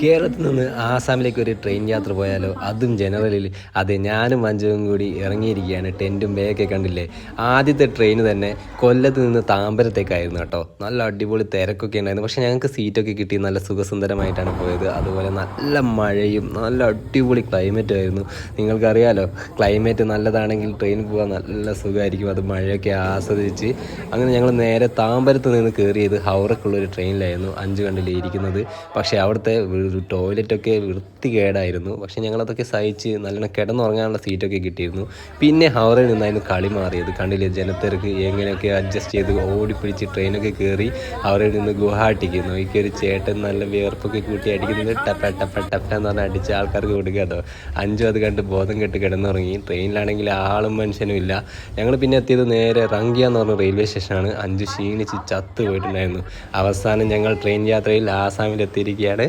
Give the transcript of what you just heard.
കേരളത്തിൽ നിന്ന് ആസാമിലേക്ക് ഒരു ട്രെയിൻ യാത്ര പോയാലോ, അതും ജനറലിൽ. അതെ, ഞാനും മഞ്ജുവും കൂടി ഇറങ്ങിയിരിക്കുകയാണ്. ടെൻറ്റും ബേയൊക്കെ കണ്ടില്ലേ. ആദ്യത്തെ ട്രെയിൻ തന്നെ കൊല്ലത്ത് നിന്ന് താമ്പരത്തേക്കായിരുന്നു കേട്ടോ. നല്ല അടിപൊളി തിരക്കൊക്കെ ഉണ്ടായിരുന്നു. പക്ഷേ ഞങ്ങൾക്ക് സീറ്റൊക്കെ കിട്ടി. നല്ല സുഖസുന്ദരമായിട്ടാണ് പോയത്. അതുപോലെ നല്ല മഴയും നല്ല അടിപൊളി ക്ലൈമറ്റും ആയിരുന്നു. നിങ്ങൾക്കറിയാലോ, ക്ലൈമറ്റ് നല്ലതാണെങ്കിൽ ട്രെയിൻ പോകാൻ നല്ല സുഖമായിരിക്കും. അത് മഴയൊക്കെ ആസ്വദിച്ച് അങ്ങനെ ഞങ്ങൾ നേരെ താമ്പരത്ത് നിന്ന് കയറിയത് ഹൗറക്കുള്ളൊരു ട്രെയിനിലായിരുന്നു. 5 കണ്ടില്ലേ ഇരിക്കുന്നത്. പക്ഷേ അവിടുത്തെ ടോയ്ലറ്റൊക്കെ വൃത്തികേടായിരുന്നു. പക്ഷേ ഞങ്ങളതൊക്കെ സഹിച്ച് നല്ലോണം കിടന്നുറങ്ങാനുള്ള സീറ്റൊക്കെ കിട്ടിയിരുന്നു. പിന്നെ ഹൗറയിൽ നിന്നായിരുന്നു കളി മാറിയത്. കണ്ടില്ലേ ജനത്തിരക്ക് എങ്ങനെയൊക്കെ അഡ്ജസ്റ്റ് ചെയ്ത് ഓടിപ്പിടിച്ച് ട്രെയിനൊക്കെ കയറി ഹൗറയിൽ നിന്ന് ഗുവാഹട്ടിക്ക്. നോക്കിയൊരു ചേട്ടൻ നല്ല വിയർപ്പൊക്കെ കൂട്ടി അടിക്കുന്നത് ടപ്പ ടപ്പ ടപ്പ എന്ന് പറഞ്ഞാൽ അടിച്ച ആൾക്കാർക്ക് കൊടുക്കുക കേട്ടോ. 5 അത് കണ്ട് ബോധം കെട്ട് കിടന്നുറങ്ങി. ട്രെയിനിലാണെങ്കിൽ ആളും മനുഷ്യനും ഇല്ല. ഞങ്ങൾ പിന്നെ എത്തിയത് നേരെ റംഗിയ എന്ന് പറഞ്ഞ റെയിൽവേ സ്റ്റേഷനാണ്. 5 ക്ഷീണിച്ച് ചത്ത് പോയിട്ടുണ്ടായിരുന്നു. അവസാനം ഞങ്ങൾ ട്രെയിൻ യാത്രയിൽ ആസാമിലെത്തിയിരിക്കുകയാണ്.